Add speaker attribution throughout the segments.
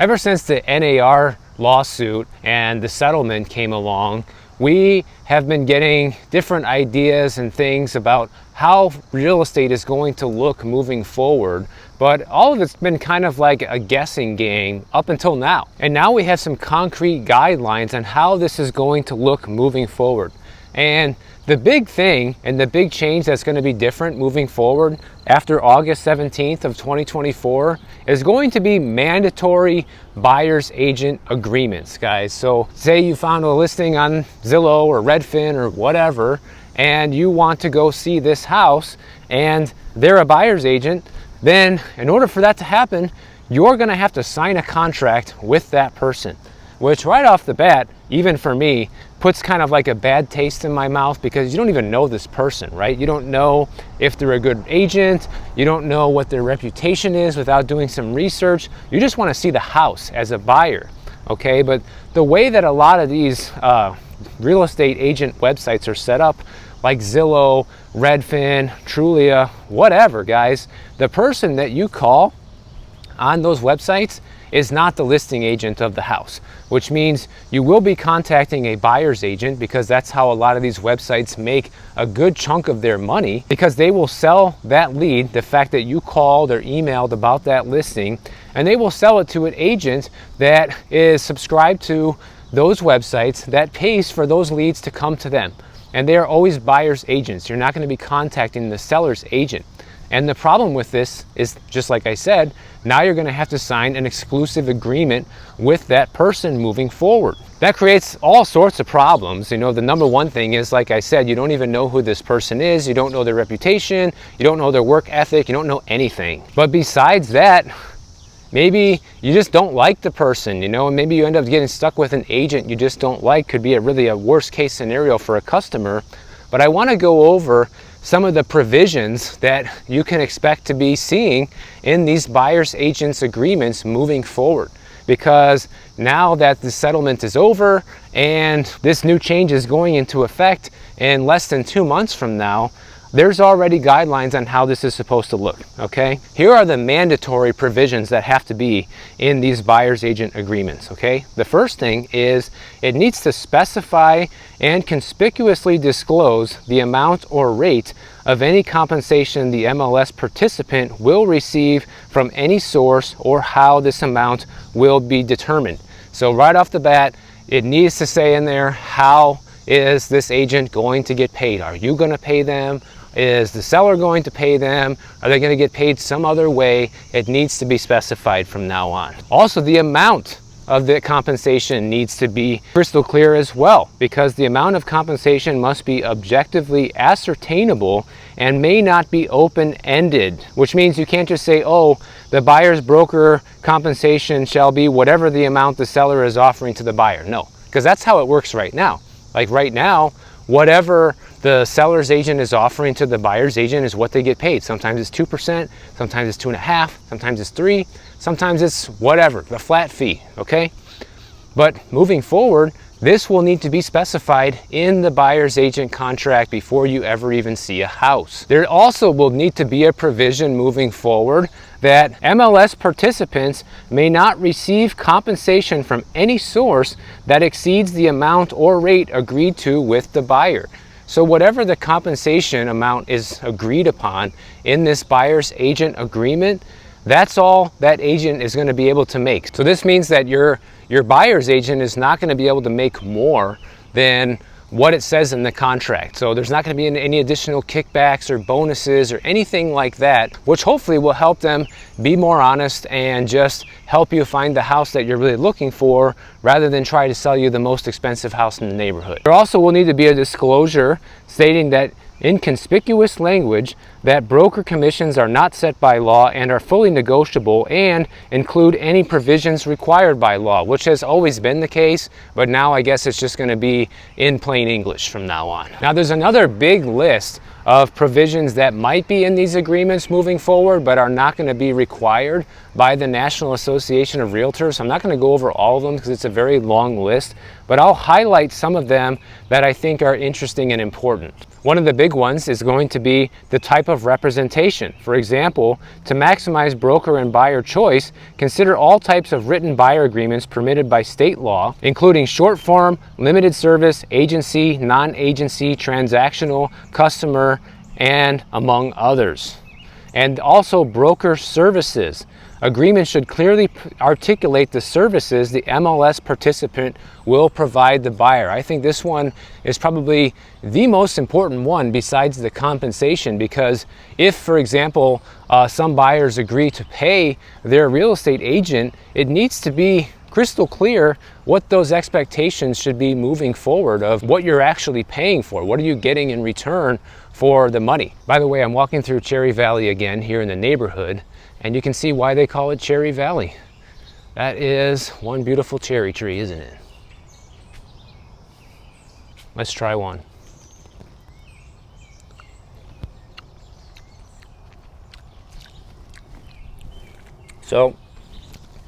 Speaker 1: Ever since the NAR lawsuit and the settlement came along, we have been getting different ideas and things about how real estate is going to look moving forward. But all of it's been kind of like a guessing game up until now. And now we have some concrete guidelines on how this is going to look moving forward. And the big thing and the big change that's going to be different moving forward after August 17th of 2024 is going to be mandatory buyer's agent agreements, guys. So say you found a listing on Zillow or Redfin or whatever, and you want to go see this house and they're a buyer's agent, then in order for that to happen, you're going to have to sign a contract with that person, which right off the bat, even for me, puts kind of like a bad taste in my mouth because you don't even know this person, right? You don't know if they're a good agent. You don't know what their reputation is without doing some research. You just want to see the house as a buyer, okay? But the way that a lot of these real estate agent websites are set up, like Zillow, Redfin, Trulia, whatever, guys, the person that you call on those websites is not the listing agent of the house, which means you will be contacting a buyer's agent, because that's how a lot of these websites make a good chunk of their money, because they will sell that lead, the fact that you called or emailed about that listing, and they will sell it to an agent that is subscribed to those websites that pays for those leads to come to them. And they are always buyer's agents. You're not going to be contacting the seller's agent. And the problem with this is, just like I said, now you're going to have to sign an exclusive agreement with that person moving forward. That creates all sorts of problems. You know, the number one thing is, like I said, you don't even know who this person is. You don't know their reputation. You don't know their work ethic. You don't know anything. But besides that, maybe you just don't like the person, you know, and maybe you end up getting stuck with an agent you just don't like. Could be really a worst case scenario for a customer. But I want to go over some of the provisions that you can expect to be seeing in these buyer's agents agreements moving forward. Because now that the settlement is over and this new change is going into effect in less than 2 months from now, there's already guidelines on how this is supposed to look, okay? Here are the mandatory provisions that have to be in these buyer's agent agreements, okay? The first thing is it needs to specify and conspicuously disclose the amount or rate of any compensation the MLS participant will receive from any source, or how this amount will be determined. So right off the bat, it needs to say in there, how is this agent going to get paid? Are you going to pay them? Is the seller going to pay them? Are they going to get paid some other way? It needs to be specified from now on. Also, the amount of the compensation needs to be crystal clear as well, because the amount of compensation must be objectively ascertainable and may not be open-ended, which means you can't just say, oh, the buyer's broker compensation shall be whatever the amount the seller is offering to the buyer. No, because that's how it works right now. Like right now, whatever the seller's agent is offering to the buyer's agent is what they get paid. Sometimes it's 2%, sometimes it's 2.5%, sometimes it's 3%, sometimes it's whatever, the flat fee, okay? But moving forward, this will need to be specified in the buyer's agent contract before you ever even see a house. There also will need to be a provision moving forward that MLS participants may not receive compensation from any source that exceeds the amount or rate agreed to with the buyer. So whatever the compensation amount is agreed upon in this buyer's agent agreement, that's all that agent is going to be able to make. So this means that your buyer's agent is not going to be able to make more than what it says in the contract. So there's not going to be any additional kickbacks or bonuses or anything like that, which hopefully will help them be more honest and just help you find the house that you're really looking for, rather than try to sell you the most expensive house in the neighborhood. There also will need to be a disclosure stating that in conspicuous language that broker commissions are not set by law and are fully negotiable, and include any provisions required by law, which has always been the case, but now I guess it's just going to be in plain English from now on. Now there's another big list of provisions that might be in these agreements moving forward, but are not going to be required by the National Association of Realtors. I'm not going to go over all of them because it's a very long list, but I'll highlight some of them that I think are interesting and important. One of the big ones is going to be the type of representation. For example, to maximize broker and buyer choice, consider all types of written buyer agreements permitted by state law, including short form, limited service, agency, non-agency, transactional, customer, and among others. And also broker services. Agreements should clearly articulate the services the MLS participant will provide the buyer. I think this one is probably the most important one besides the compensation, because if, for example, some buyers agree to pay their real estate agent, it needs to be crystal clear what those expectations should be moving forward of what you're actually paying for. What are you getting in return for the money? By the way, I'm walking through Cherry Valley again here in the neighborhood, and you can see why they call it Cherry Valley. That is one beautiful cherry tree, isn't it? Let's try one. So,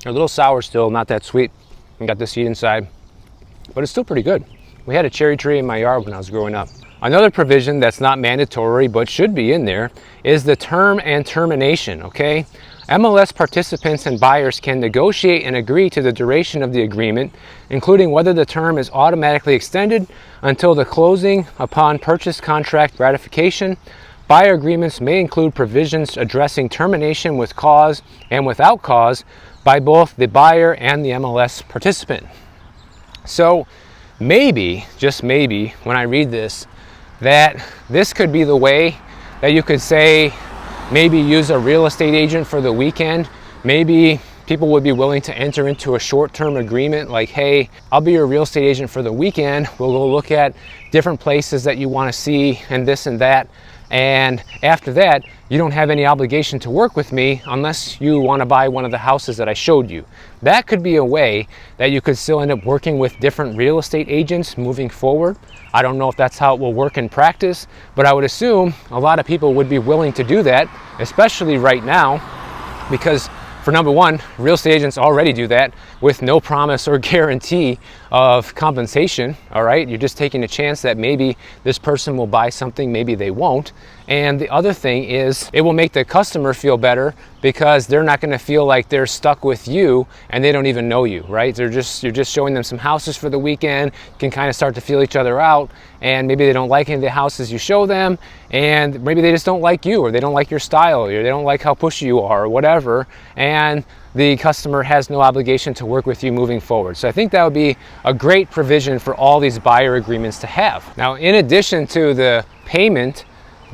Speaker 1: a little sour still, not that sweet. And got the seed inside, but it's still pretty good. We had a cherry tree in my yard when I was growing up. Another provision that's not mandatory but should be in there is the term and termination, okay? MLS participants and buyers can negotiate and agree to the duration of the agreement, including whether the term is automatically extended until the closing upon purchase contract ratification. Buyer agreements may include provisions addressing termination with cause and without cause by both the buyer and the MLS participant. So maybe, just maybe, when I read this, that this could be the way that you could say, maybe use a real estate agent for the weekend. Maybe people would be willing to enter into a short-term agreement like, hey, I'll be your real estate agent for the weekend. We'll go look at different places that you want to see and this and that. And after that, you don't have any obligation to work with me unless you want to buy one of the houses that I showed you. That could be a way that you could still end up working with different real estate agents moving forward. I don't know if that's how it will work in practice, but I would assume a lot of people would be willing to do that, especially right now, because for number one, real estate agents already do that with no promise or guarantee of compensation, all right? You're just taking a chance that maybe this person will buy something, maybe they won't. And the other thing is it will make the customer feel better because they're not gonna feel like they're stuck with you and they don't even know you, right? You're just showing them some houses for the weekend, can kind of start to feel each other out, and maybe they don't like any of the houses you show them, and maybe they just don't like you, or they don't like your style, or they don't like how pushy you are, or whatever, and the customer has no obligation to work with you moving forward. So I think that would be a great provision for all these buyer agreements to have. Now, in addition to the payment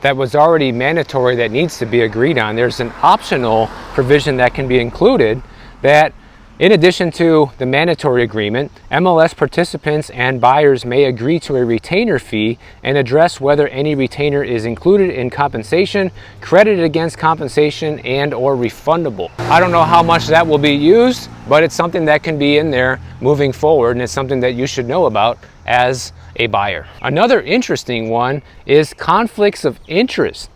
Speaker 1: that was already mandatory that needs to be agreed on, there's an optional provision that can be included that, in addition to the mandatory agreement, MLS participants and buyers may agree to a retainer fee and address whether any retainer is included in compensation, credited against compensation, and or refundable. I don't know how much that will be used, but it's something that can be in there moving forward, and it's something that you should know about as a buyer. Another interesting one is conflicts of interest.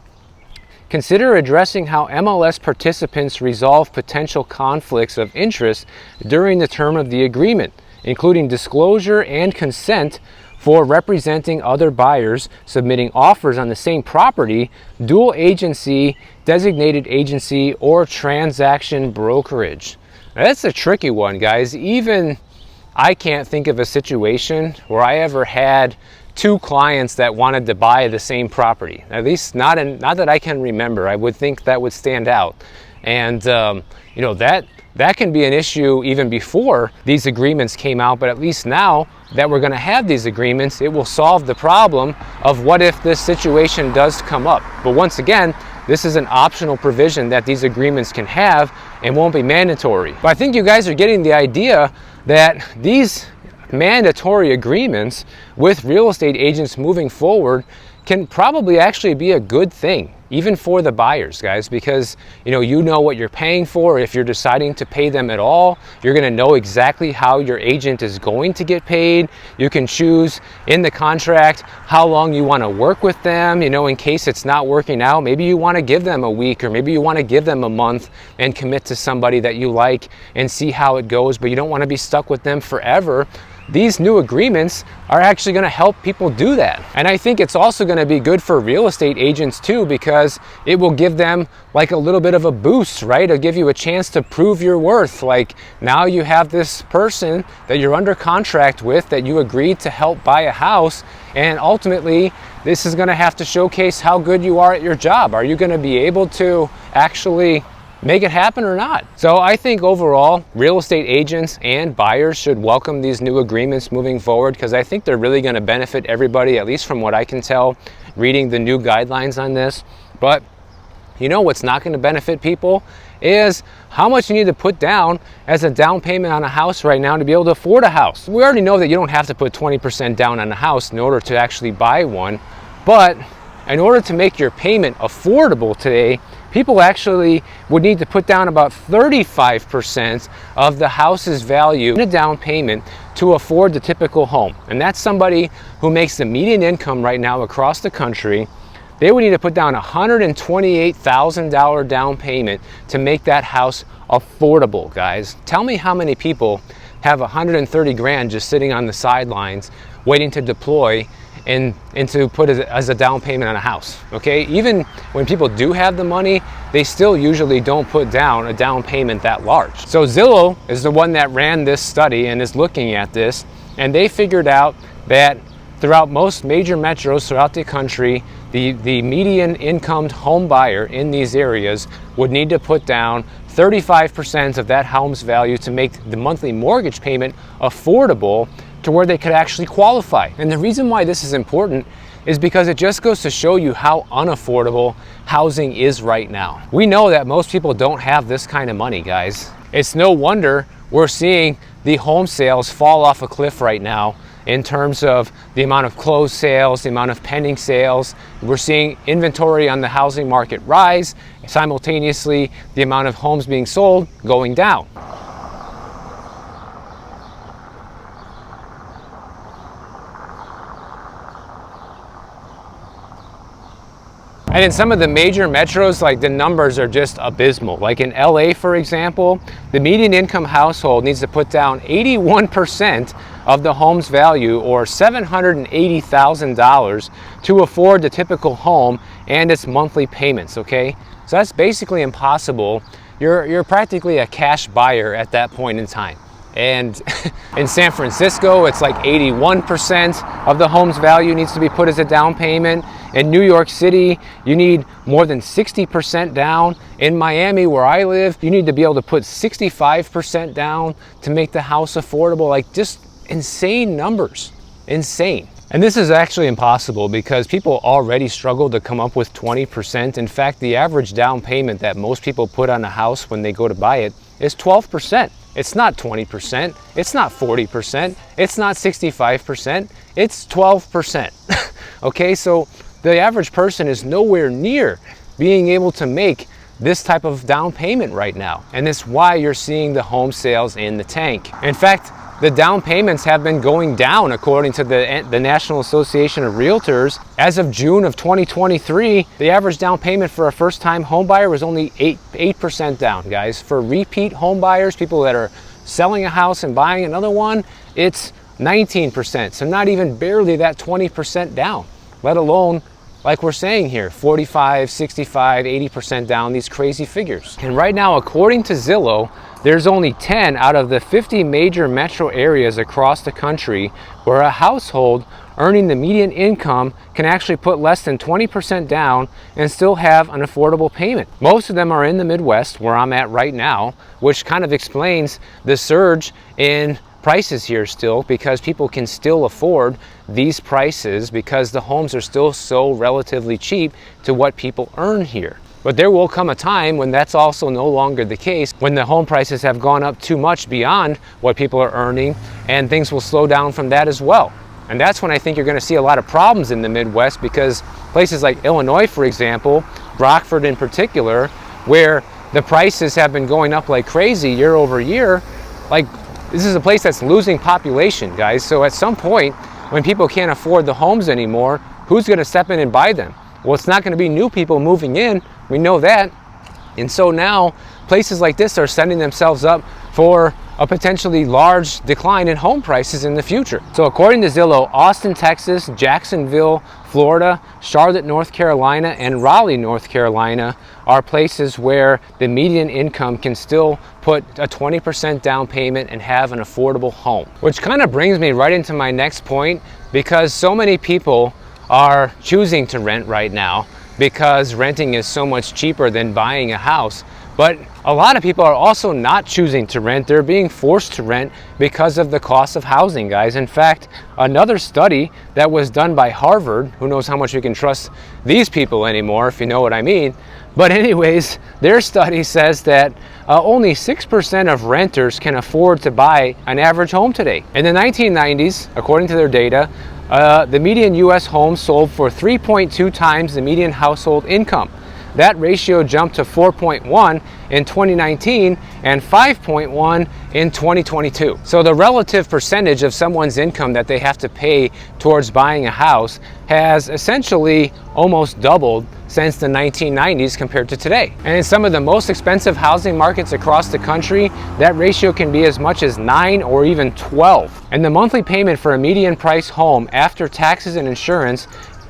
Speaker 1: Consider addressing how MLS participants resolve potential conflicts of interest during the term of the agreement, including disclosure and consent for representing other buyers, submitting offers on the same property, dual agency, designated agency, or transaction brokerage. Now, that's a tricky one, guys. Even I can't think of a situation where I ever had two clients that wanted to buy the same property. At least not that I can remember. I would think that would stand out. And you know, that can be an issue even before these agreements came out, but at least now that we're going to have these agreements, it will solve the problem of what if this situation does come up. But once again, this is an optional provision that these agreements can have and won't be mandatory. But I think you guys are getting the idea that these mandatory agreements with real estate agents moving forward can probably actually be a good thing, even for the buyers, guys, because you know what you're paying for. If you're deciding to pay them at all, you're going to know exactly how your agent is going to get paid. You can choose in the contract how long you want to work with them, in case it's not working out. Maybe you want to give them a week, or maybe you want to give them a month and commit to somebody that you like and see how it goes, but you don't want to be stuck with them forever. these new agreements are actually going to help people do that. And I think it's also going to be good for real estate agents too, because it will give them like a little bit of a boost, right? It'll give you a chance to prove your worth. Like now you have this person that you're under contract with that you agreed to help buy a house, and ultimately this is going to have to showcase how good you are at your job. Are you going to be able to actually make it happen or not? So I think overall, real estate agents and buyers should welcome these new agreements moving forward, because I think they're really going to benefit everybody, at least from what I can tell reading the new guidelines on this. But you know what's not going to benefit people is how much you need to put down as a down payment on a house right now to be able to afford a house. We already know that you don't have to put 20% down on a house in order to actually buy one, but in order to make your payment affordable today, people actually would need to put down about 35% of the house's value in a down payment to afford the typical home. And that's somebody who makes the median income right now across the country. They would need to put down $128,000 down payment to make that house affordable, guys. Tell me how many people have 130 grand just sitting on the sidelines waiting to deploy and to put as a down payment on a house, okay? Even when people do have the money, they still usually don't put down a down payment that large. So Zillow is the one that ran this study and is looking at this, and they figured out that throughout most major metros throughout the country, the median income home buyer in these areas would need to put down 35% of that home's value to make the monthly mortgage payment affordable to where they could actually qualify. And the reason why this is important is because it just goes to show you how unaffordable housing is right now. We know that most people don't have this kind of money, guys. It's no wonder we're seeing the home sales fall off a cliff right now in terms of the amount of closed sales, the amount of pending sales. We're seeing inventory on the housing market rise, simultaneously the amount of homes being sold going down. And in some of the major metros, like the numbers are just abysmal. Like in LA, for example, the median income household needs to put down 81% of the home's value, or $780,000, to afford the typical home and its monthly payments, okay? So that's basically impossible. You're practically a cash buyer at that point in time. And in San Francisco, it's like 81% of the home's value needs to be put as a down payment. In New York City, you need more than 60% down. In Miami, where I live, you need to be able to put 65% down to make the house affordable. Like, just insane numbers, insane. And this is actually impossible because people already struggle to come up with 20%. In fact, the average down payment that most people put on a house when they go to buy it is 12%. It's not 20%, it's not 40%, it's not 65%, it's 12%. Okay, so the average person is nowhere near being able to make this type of down payment right now. And that's why you're seeing the home sales in the tank. In fact, the down payments have been going down according to the National Association of Realtors. As of June of 2023, the average down payment for a first-time home buyer was only 8% down, guys. For repeat home buyers, people that are selling a house and buying another one, it's 19%. So not even barely that 20% down, let alone, like we're saying here, 45, 65, 80% down, these crazy figures. And right now, according to Zillow, there's only 10 out of the 50 major metro areas across the country where a household earning the median income can actually put less than 20% down and still have an affordable payment. Most of them are in the Midwest, where I'm at right now, which kind of explains the surge in prices here still, because people can still afford these prices because the homes are still so relatively cheap to what people earn here. But there will come a time when that's also no longer the case, when the home prices have gone up too much beyond what people are earning, and things will slow down from that as well. And that's when I think you're going to see a lot of problems in the Midwest, because places like Illinois, for example, Rockford in particular, where the prices have been going up like crazy year over year, like this is a place that's losing population, guys. So at some point, when people can't afford the homes anymore, who's going to step in and buy them? Well, it's not going to be new people moving in. We know that. And so now places like this are setting themselves up for a potentially large decline in home prices in the future. So according to Zillow, Austin, Texas, Jacksonville, Florida, Charlotte, North Carolina, and Raleigh, North Carolina are places where the median income can still put a 20% down payment and have an affordable home. Which kind of brings me right into my next point, because so many people are choosing to rent right now because renting is so much cheaper than buying a house. But a lot of people are also not choosing to rent. They're being forced to rent because of the cost of housing, guys. In fact, another study that was done by Harvard, who knows how much we can trust these people anymore, if you know what I mean. But anyways, their study says that only 6% of renters can afford to buy an average home today. In the 1990s, according to their data, the median U.S. home sold for 3.2 times the median household income. That ratio jumped to 4.1 in 2019 and 5.1 in 2022. So the relative percentage of someone's income that they have to pay towards buying a house has essentially almost doubled since the 1990s compared to today. And in some of the most expensive housing markets across the country, that ratio can be as much as 9 or even 12. And the monthly payment for a median price home after taxes and insurance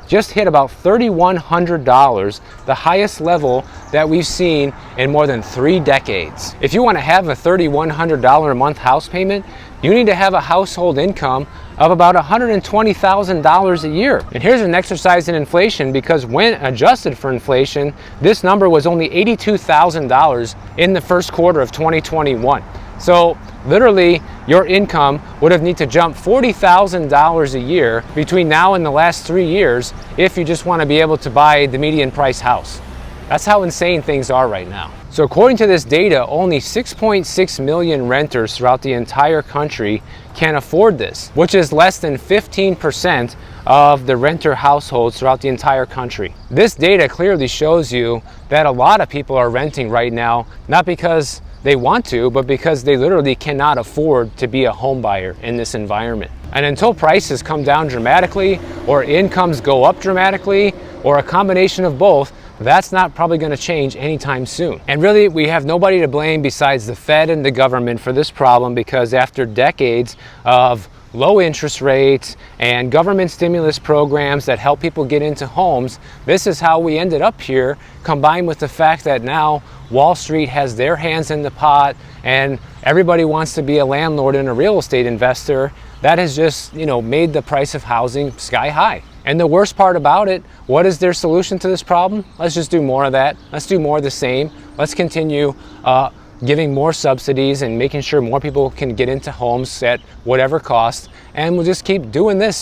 Speaker 1: just hit about $3,100, the highest level that we've seen in more than 3 decades. If you want to have a $3,100 a month house payment, you need to have a household income of about $120,000 a year. And here's an exercise in inflation, because when adjusted for inflation, this number was only $82,000 in the first quarter of 2021. So literally, your income would have need to jump $40,000 a year between now and the last 3 years if you just want to be able to buy the median price house. That's how insane things are right now. So according to this data, only 6.6 million renters throughout the entire country can afford this, which is less than 15% of the renter households throughout the entire country. This data clearly shows you that a lot of people are renting right now, not because they want to, but because they literally cannot afford to be a home buyer in this environment. And until prices come down dramatically, or incomes go up dramatically, or a combination of both, that's not probably going to change anytime soon. And really, we have nobody to blame besides the Fed and the government for this problem, because after decades of low interest rates and government stimulus programs that help people get into homes, this is how we ended up here, combined with the fact that now Wall Street has their hands in the pot and everybody wants to be a landlord and a real estate investor. That has just, made the price of housing sky high. And the worst part about it, what is their solution to this problem? Let's just do more of that. Let's do more of the same. Let's continue giving more subsidies and making sure more people can get into homes at whatever cost. And we'll just keep doing this,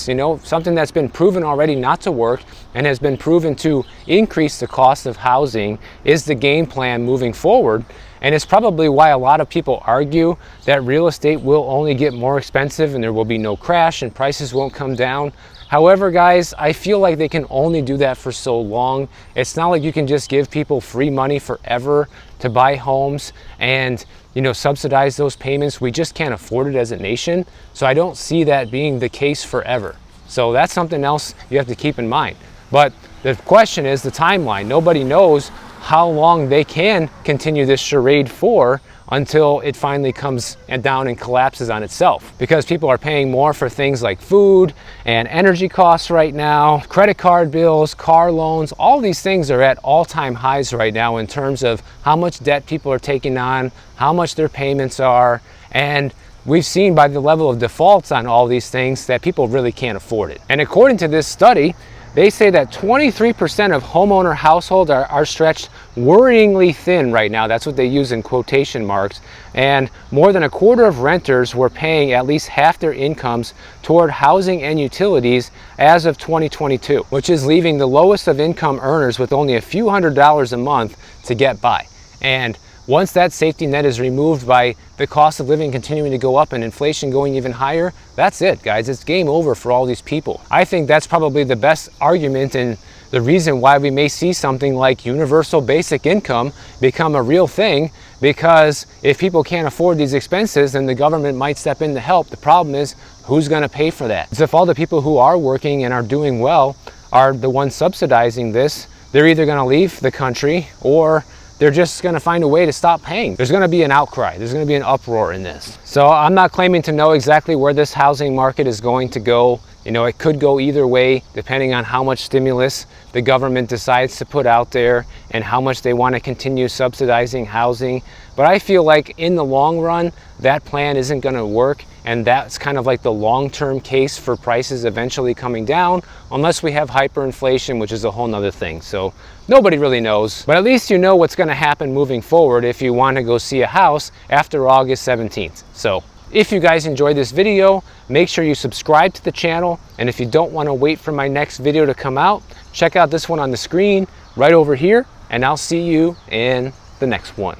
Speaker 1: something that's been proven already not to work and has been proven to increase the cost of housing is the game plan moving forward. And it's probably why a lot of people argue that real estate will only get more expensive and there will be no crash and prices won't come down. However, guys, I feel like they can only do that for so long. It's not like you can just give people free money forever to buy homes and subsidize those payments. We just can't afford it as a nation. So I don't see that being the case forever. So that's something else you have to keep in mind. But the question is the timeline. Nobody knows how long they can continue this charade for until it finally comes down and collapses on itself. Because people are paying more for things like food and energy costs right now, credit card bills, car loans, all these things are at all-time highs right now in terms of how much debt people are taking on, how much their payments are, and we've seen by the level of defaults on all these things that people really can't afford it. And according to this study, they say that 23% of homeowner households are stretched worryingly thin right now. That's what they use in quotation marks. And more than a quarter of renters were paying at least half their incomes toward housing and utilities as of 2022, which is leaving the lowest of income earners with only a few $100s a month to get by. And once that safety net is removed by the cost of living continuing to go up and inflation going even higher, that's it, guys. It's game over for all these people. I think that's probably the best argument and the reason why we may see something like universal basic income become a real thing, because if people can't afford these expenses, then the government might step in to help. The problem is, who's going to pay for that? So if all the people who are working and are doing well are the ones subsidizing this, they're either going to leave the country or they're just going to find a way to stop paying. There's going to be an outcry. There's going to be an uproar in this. So I'm not claiming to know exactly where this housing market is going to go. You know, it could go either way depending on how much stimulus the government decides to put out there and how much they want to continue subsidizing housing. But I feel like in the long run, that plan isn't going to work, and that's kind of like the long-term case for prices eventually coming down, unless we have hyperinflation, which is a whole nother thing. So nobody really knows, but at least you know what's going to happen moving forward if you want to go see a house after August 17th. So if you guys enjoyed this video, make sure you subscribe to the channel, and if you don't want to wait for my next video to come out, check out this one on the screen right over here, and I'll see you in the next one.